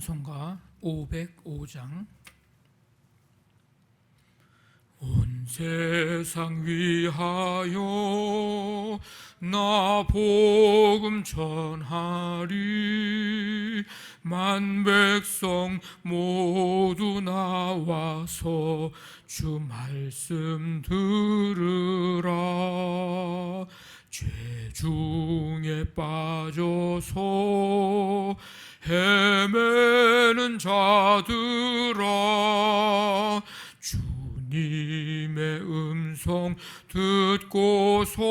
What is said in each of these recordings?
찬송가 505장. 온 세상 위하여 나 복음 전하리. 만 백성 모두 나와서 주 말씀 들으라. 죄 중에 빠져서 헤매는 자들아, 주님의 음성 듣고서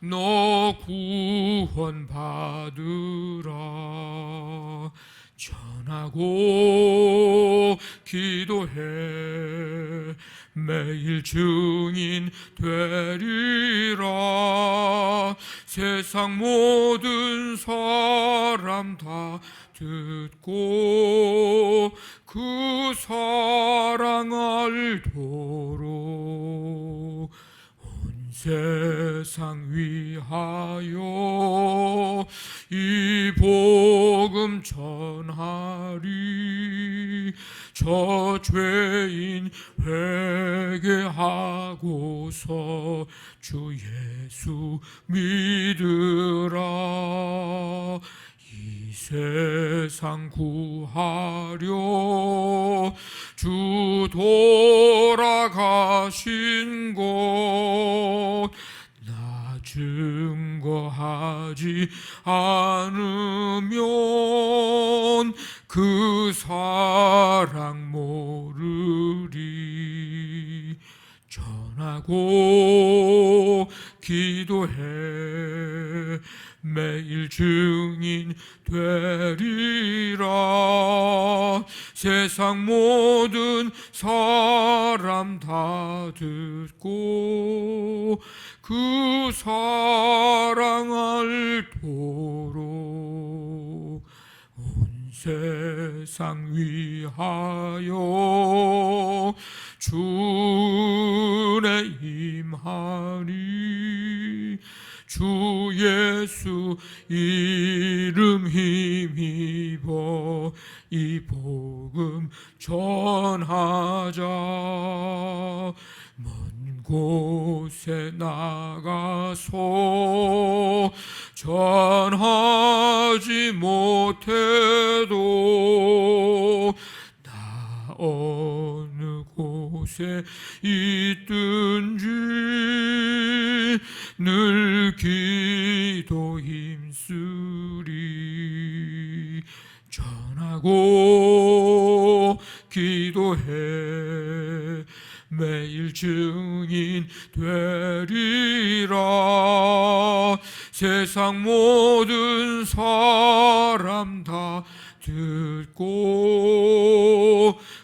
너 구원 받으라. 전하고 기도해 매일 증인 되리라. 세상 모든 사람 다 듣고 그 사랑 알도록 온 세상 위하여 이 복음 전하리. 저 죄인 회개하고서 주 예수 믿으라. 이 세상 구하려 주 돌아가신 곳 나 증거하지 않으면 그 사랑 모르리. 전하고 기도해 매일 증인 되리라. 세상 모든 사람 다 듣고 그 사랑 알도록 온 세상 위하여 주의 임하리. 주 예수 이름 힘입어 이 복음 전하자. 먼 곳에 나가서 전하지 못해도 나 어느 곳에 있든지 늘 기도 힘쓰리. 전하고 기도해 매일 증인 되리라. 세상 모든 사람 다 듣고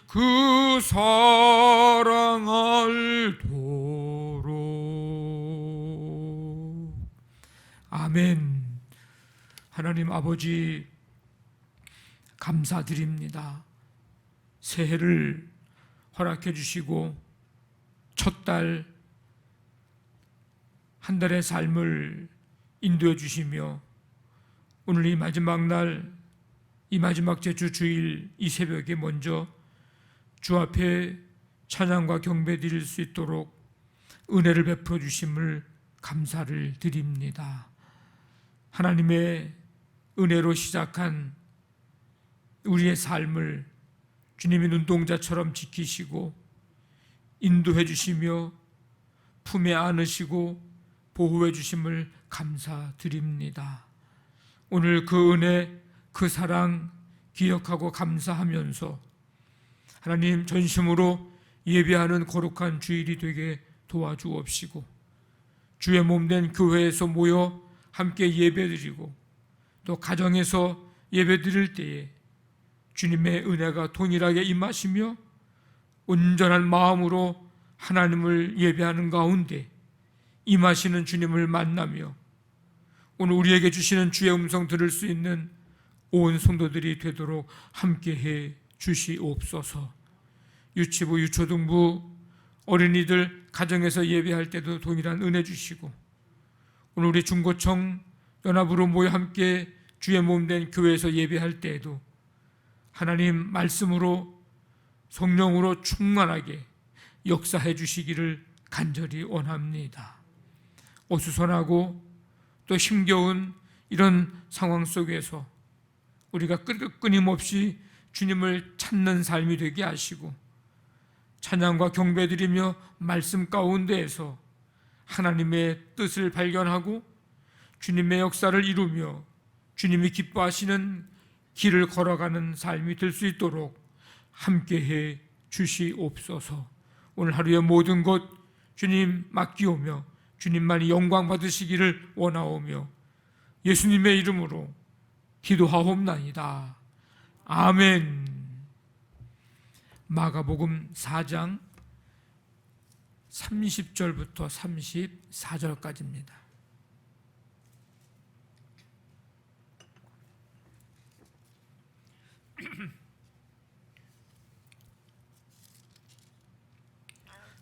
그 사랑 알도록. 아멘. 하나님 아버지 감사드립니다. 새해를 허락해 주시고 첫 달 한 달의 삶을 인도해 주시며 오늘 이 마지막 날, 이 마지막 제주 주일 이 새벽에 먼저 주 앞에 찬양과 경배 드릴 수 있도록 은혜를 베풀어 주심을 감사를 드립니다. 하나님의 은혜로 시작한 우리의 삶을 주님이 눈동자처럼 지키시고 인도해 주시며 품에 안으시고 보호해 주심을 감사드립니다. 오늘 그 은혜, 그 사랑 기억하고 감사하면서 하나님 전심으로 예배하는 거룩한 주일이 되게 도와주옵시고 주의 몸된 교회에서 모여 함께 예배드리고 또 가정에서 예배드릴 때에 주님의 은혜가 동일하게 임하시며 온전한 마음으로 하나님을 예배하는 가운데 임하시는 주님을 만나며 오늘 우리에게 주시는 주의 음성 들을 수 있는 온 성도들이 되도록 함께해 주시옵소서. 유치부, 유초등부, 어린이들 가정에서 예배할 때도 동일한 은혜 주시고 오늘 우리 중고청 연합으로 모여 함께 주의 몸된 교회에서 예배할 때에도 하나님 말씀으로 성령으로 충만하게 역사해 주시기를 간절히 원합니다. 어수선하고 또 힘겨운 이런 상황 속에서 우리가 끊임없이 주님을 찾는 삶이 되게 하시고 찬양과 경배드리며 말씀 가운데에서 하나님의 뜻을 발견하고 주님의 역사를 이루며 주님이 기뻐하시는 길을 걸어가는 삶이 될 수 있도록 함께해 주시옵소서. 오늘 하루의 모든 것 주님 맡기오며 주님만이 영광 받으시기를 원하오며 예수님의 이름으로 기도하옵나이다. 아멘. 마가복음 4장 30절부터 34절까지입니다.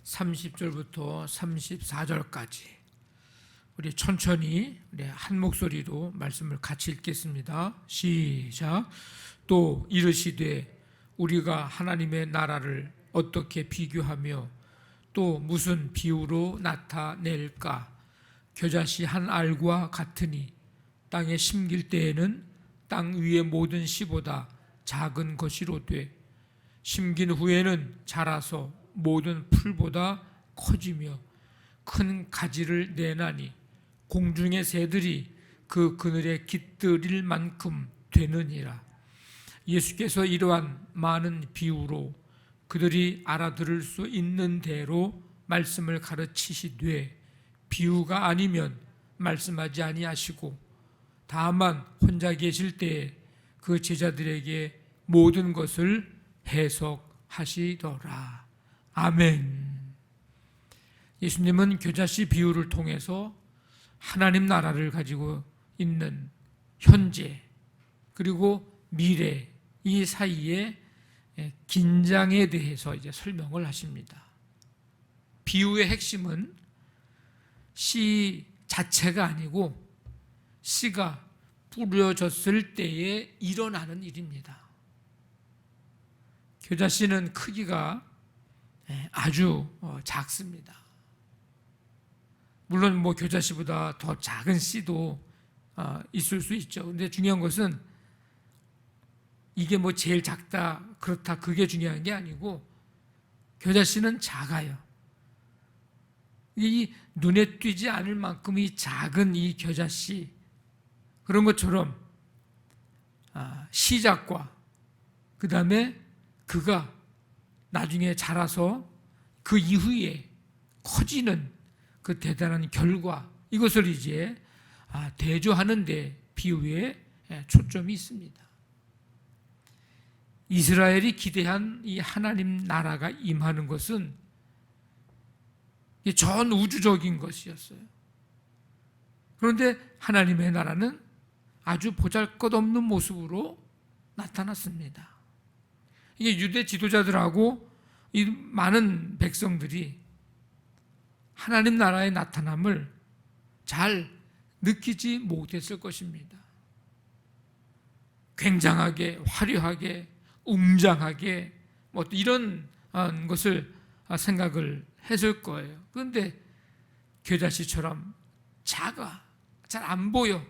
(30절부터) (34절까지) 우리 천천히 우리 한 목소리로 말씀을 같이 읽겠습니다. 시작. 또 이르시되 우리가 하나님의 나라를 어떻게 비교하며 또 무슨 비유로 나타낼까? 겨자씨 한 알과 같으니 땅에 심길 때에는 땅 위의 모든 씨보다 작은 것이로되 심긴 후에는 자라서 모든 풀보다 커지며 큰 가지를 내나니 공중의 새들이 그 그늘에 깃들일 만큼 되느니라. 예수께서 이러한 많은 비유로 그들이 알아들을 수 있는 대로 말씀을 가르치시되 비유가 아니면 말씀하지 아니하시고 다만 혼자 계실 때에 그 제자들에게 모든 것을 해석하시더라. 아멘. 예수님은 겨자씨 비유를 통해서 하나님 나라를 가지고 있는 현재 그리고 미래 이 사이의 긴장에 대해서 이제 설명을 하십니다. 비유의 핵심은 씨 자체가 아니고 씨가 뿌려졌을 때에 일어나는 일입니다. 겨자씨는 크기가 아주 작습니다. 물론 뭐 겨자씨보다 더 작은 씨도 있을 수 있죠. 근데 중요한 것은 이게 뭐 제일 작다 그렇다 그게 중요한 게 아니고 겨자씨는 작아요. 이 눈에 띄지 않을 만큼 이 작은 이 겨자씨 그런 것처럼 시작과 그 다음에 그가 나중에 자라서 그 이후에 커지는 그 대단한 결과 이것을 이제 대조하는 데 비유에 초점이 있습니다. 이스라엘이 기대한 이 하나님 나라가 임하는 것은 전 우주적인 것이었어요. 그런데 하나님의 나라는 아주 보잘것없는 모습으로 나타났습니다. 이게 유대 지도자들하고 이 많은 백성들이 하나님 나라의 나타남을 잘 느끼지 못했을 것입니다. 굉장하게 화려하게 웅장하게 뭐 이런 것을 생각을 했을 거예요. 그런데 겨자씨처럼 작아 잘 안 보여.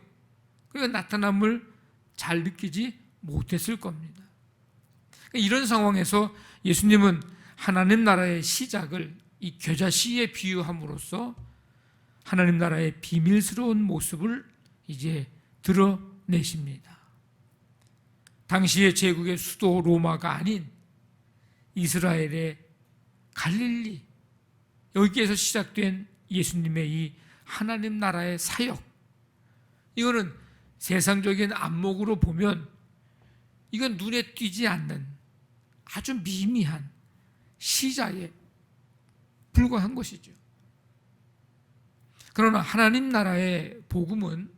그러니까 나타남을 잘 느끼지 못했을 겁니다. 이런 상황에서 예수님은 하나님 나라의 시작을 이 겨자씨에 비유함으로써 하나님 나라의 비밀스러운 모습을 이제 드러내십니다. 당시의 제국의 수도 로마가 아닌 이스라엘의 갈릴리 여기에서 시작된 예수님의 이 하나님 나라의 사역 이거는 세상적인 안목으로 보면 이건 눈에 띄지 않는 아주 미미한 시작에 불과한 것이죠. 그러나 하나님 나라의 복음은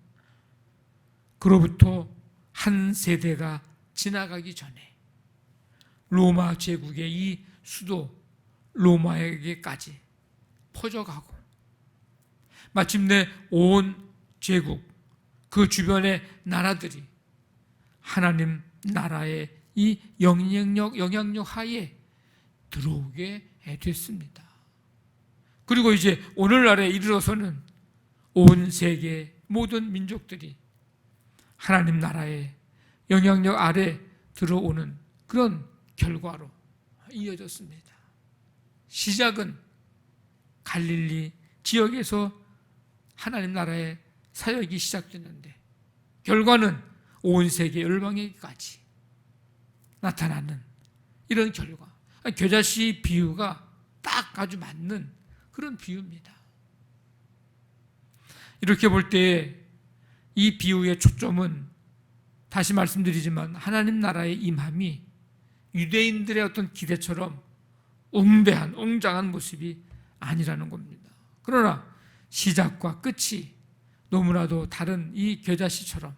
그로부터 한 세대가 지나가기 전에 로마 제국의 이 수도 로마에게까지 퍼져가고 마침내 온 제국 그 주변의 나라들이 하나님 나라의 이 영향력 하에 들어오게 됐습니다. 그리고 이제 오늘날에 이르러서는 온 세계 모든 민족들이 하나님 나라의 영향력 아래 들어오는 그런 결과로 이어졌습니다. 시작은 갈릴리 지역에서 하나님 나라의 사역이 시작됐는데 결과는 온 세계 열방에까지 나타나는 이런 결과. 겨자씨 비유가 딱 아주 맞는 그런 비유입니다. 이렇게 볼 때 이 비유의 초점은 다시 말씀드리지만 하나님 나라의 임함이 유대인들의 어떤 기대처럼 웅대한 웅장한 모습이 아니라는 겁니다. 그러나 시작과 끝이 너무나도 다른 이 겨자씨처럼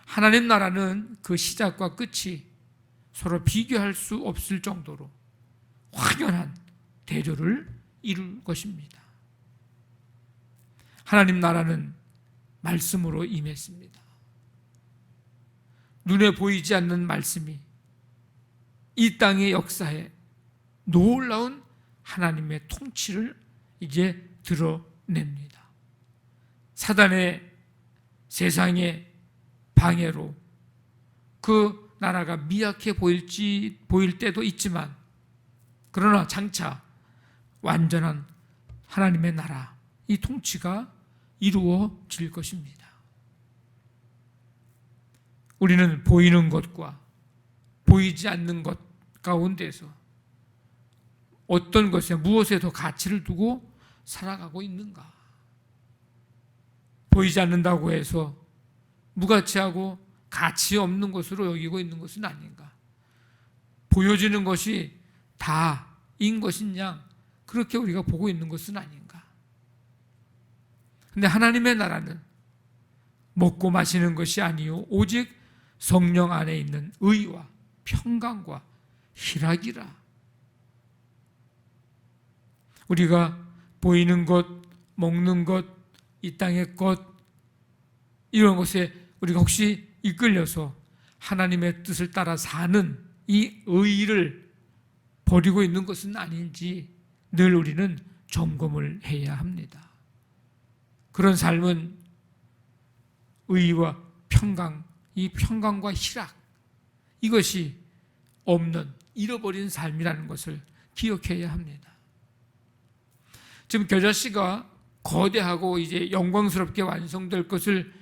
하나님 나라는 그 시작과 끝이 서로 비교할 수 없을 정도로 확연한 대조를 이룰 것입니다. 하나님 나라는 말씀으로 임했습니다. 눈에 보이지 않는 말씀이 이 땅의 역사에 놀라운 하나님의 통치를 이제 드러냅니다. 사단의 세상의 방해로 그 나라가 미약해 보일 때도 있지만 그러나 장차 완전한 하나님의 나라, 이 통치가 이루어질 것입니다. 우리는 보이는 것과 보이지 않는 것 가운데서 어떤 것에 무엇에 더 가치를 두고 살아가고 있는가? 보이지 않는다고 해서 무가치하고 가치 없는 것으로 여기고 있는 것은 아닌가? 보여지는 것이 다인 것이냐? 그렇게 우리가 보고 있는 것은 아닌가? 근데 하나님의 나라는 먹고 마시는 것이 아니요 오직 성령 안에 있는 의와 평강과 희락이라. 우리가 보이는 것, 먹는 것, 이 땅의 것, 이런 것에 우리가 혹시 이끌려서 하나님의 뜻을 따라 사는 이 의를 버리고 있는 것은 아닌지 늘 우리는 점검을 해야 합니다. 그런 삶은 의와 평강, 이 평강과 희락, 이것이 없는 잃어버린 삶이라는 것을 기억해야 합니다. 지금 겨자씨가 거대하고 이제 영광스럽게 완성될 것을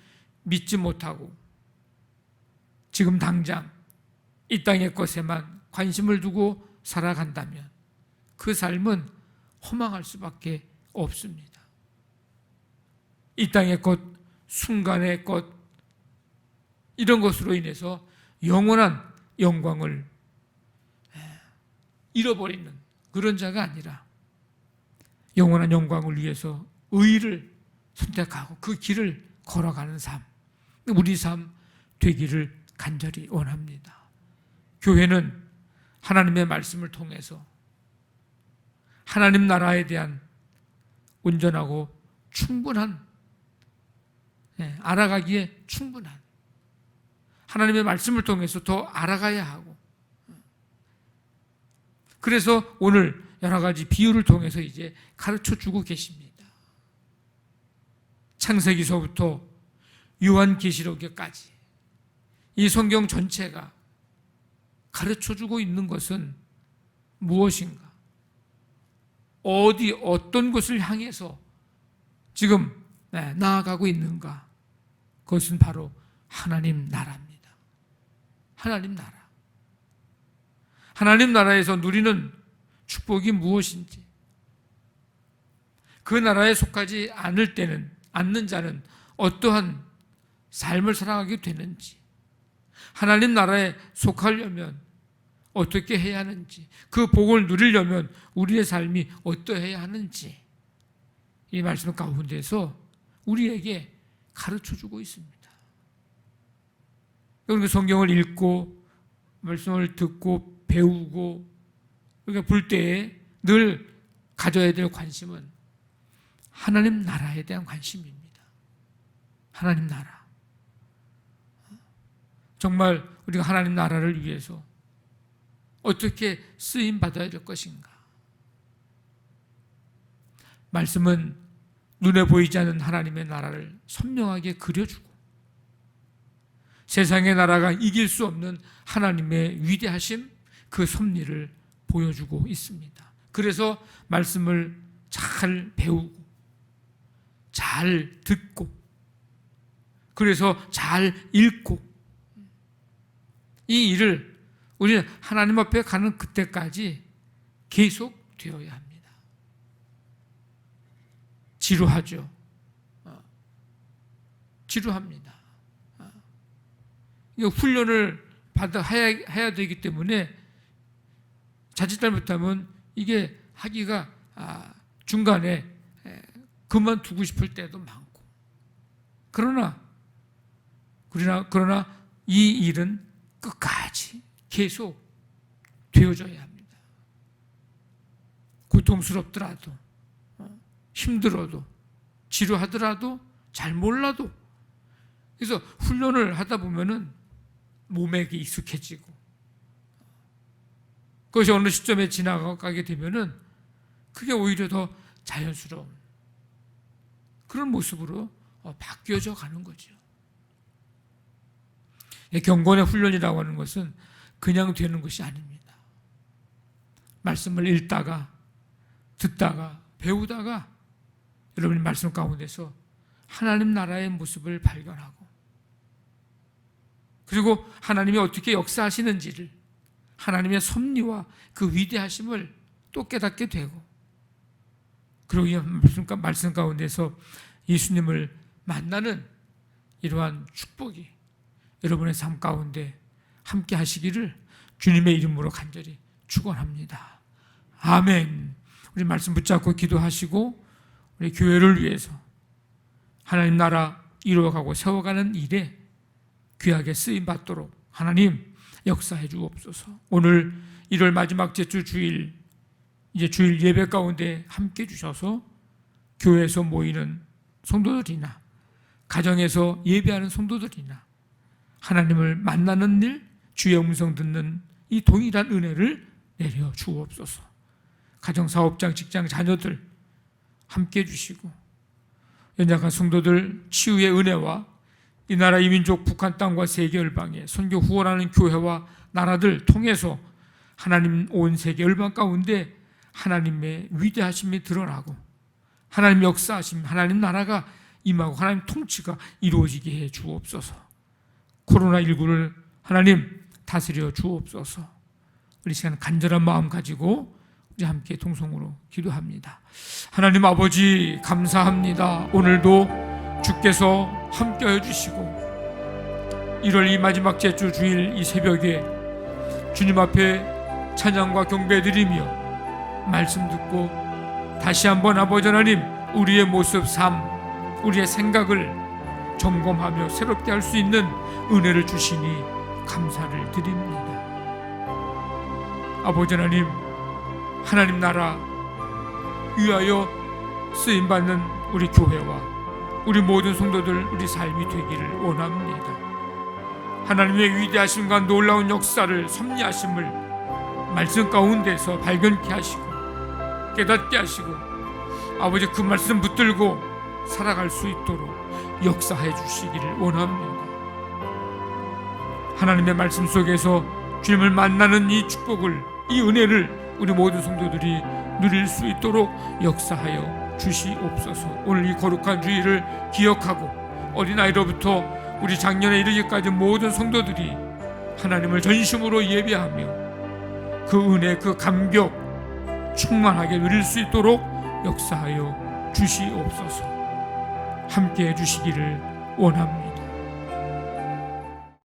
믿지 못하고 지금 당장 이 땅의 것에만 관심을 두고 살아간다면 그 삶은 허망할 수밖에 없습니다. 이 땅의 것, 순간의 것, 이런 것으로 인해서 영원한 영광을 잃어버리는 그런 자가 아니라 영원한 영광을 위해서 의를 선택하고 그 길을 걸어가는 삶, 우리 삶 되기를 간절히 원합니다. 교회는 하나님의 말씀을 통해서 하나님 나라에 대한 온전하고 충분한, 알아가기에 충분한, 하나님의 말씀을 통해서 더 알아가야 하고, 그래서 오늘 여러 가지 비유를 통해서 이제 가르쳐 주고 계십니다. 창세기서부터 요한계시록에까지 이 성경 전체가 가르쳐 주고 있는 것은 무엇인가? 어떤 것을 향해서 지금 나아가고 있는가? 그것은 바로 하나님 나라입니다. 하나님 나라. 하나님 나라에서 누리는 축복이 무엇인지, 그 나라에 속하지 않는 자는 어떠한 삶을 살아가게 되는지, 하나님 나라에 속하려면 어떻게 해야 하는지, 그 복을 누리려면 우리의 삶이 어떠해야 하는지, 이 말씀 가운데서 우리에게 가르쳐주고 있습니다. 그러니까 성경을 읽고 말씀을 듣고 배우고 우리가 볼 때에 늘 가져야 될 관심은 하나님 나라에 대한 관심입니다. 하나님 나라. 정말 우리가 하나님 나라를 위해서 어떻게 쓰임 받아야 될 것인가? 말씀은 눈에 보이지 않는 하나님의 나라를 선명하게 그려주고 세상의 나라가 이길 수 없는 하나님의 위대하심, 그 섭리를 보여주고 있습니다. 그래서 말씀을 잘 배우고 잘 듣고 그래서 잘 읽고 이 일을 우리는 하나님 앞에 가는 그때까지 계속 되어야 합니다. 지루하죠. 지루합니다. 이거 훈련을 해야 되기 때문에 자칫 잘못하면 이게 하기가 중간에 그만두고 싶을 때도 많고 그러나 이 일은 끝까지 계속 되어져야 합니다. 고통스럽더라도 힘들어도 지루하더라도 잘 몰라도 그래서 훈련을 하다 보면은 몸에 익숙해지고 그것이 어느 시점에 지나가게 되면은 그게 오히려 더 자연스러운 그런 모습으로 바뀌어져 가는 거죠. 경건의 훈련이라고 하는 것은 그냥 되는 것이 아닙니다. 말씀을 읽다가 듣다가 배우다가 여러분이 말씀 가운데서 하나님 나라의 모습을 발견하고 그리고 하나님이 어떻게 역사하시는지를 하나님의 섭리와 그 위대하심을 또 깨닫게 되고 그리고 이 말씀 가운데서 예수님을 만나는 이러한 축복이 여러분의 삶 가운데 함께 하시기를 주님의 이름으로 간절히 축원합니다. 아멘. 우리 말씀 붙잡고 기도하시고 우리 교회를 위해서 하나님 나라 이루어가고 세워가는 일에 귀하게 쓰임 받도록 하나님 역사해 주옵소서. 오늘 1월 마지막 주 주일 이제 주일 예배 가운데 함께 주셔서 교회에서 모이는 성도들이나 가정에서 예배하는 성도들이나 하나님을 만나는 일, 주의 음성 듣는 이 동일한 은혜를 내려 주옵소서. 가정사업장, 직장, 자녀들 함께 해주시고 연약한 성도들 치유의 은혜와 이 나라 이민족 북한 땅과 세계 열방에 선교 후원하는 교회와 나라들 통해서 하나님 온 세계 열방 가운데 하나님의 위대하심이 드러나고 하나님 역사하심, 하나님 나라가 임하고 하나님 통치가 이루어지게 해 주옵소서. 코로나19를 하나님 다스려 주옵소서. 우리 시간 간절한 마음 가지고 우리 함께 통성으로 기도합니다. 하나님 아버지 감사합니다. 오늘도 주께서 함께해 주시고 1월 이 마지막 제주 주일 이 새벽에 주님 앞에 찬양과 경배드리며 말씀 듣고 다시 한번 아버지 하나님 우리의 모습, 삶, 우리의 생각을 점검하며 새롭게 할 수 있는 은혜를 주시니 감사를 드립니다. 아버지 하나님, 하나님 나라 위하여 쓰임받는 우리 교회와 우리 모든 성도들 우리 삶이 되기를 원합니다. 하나님의 위대하심과 놀라운 역사를 섭리하심을 말씀 가운데서 발견케 하시고 깨닫게 하시고 아버지 그 말씀 붙들고 살아갈 수 있도록 역사해 주시기를 원합니다. 하나님의 말씀 속에서 주님을 만나는 이 축복을, 이 은혜를 우리 모든 성도들이 누릴 수 있도록 역사하여 주시옵소서. 오늘 이 거룩한 주일을 기억하고 어린아이로부터 우리 작년에 이르기까지 모든 성도들이 하나님을 전심으로 예배하며 그 은혜, 그 감격 충만하게 누릴 수 있도록 역사하여 주시옵소서. 함께 해주시기를 원합니다.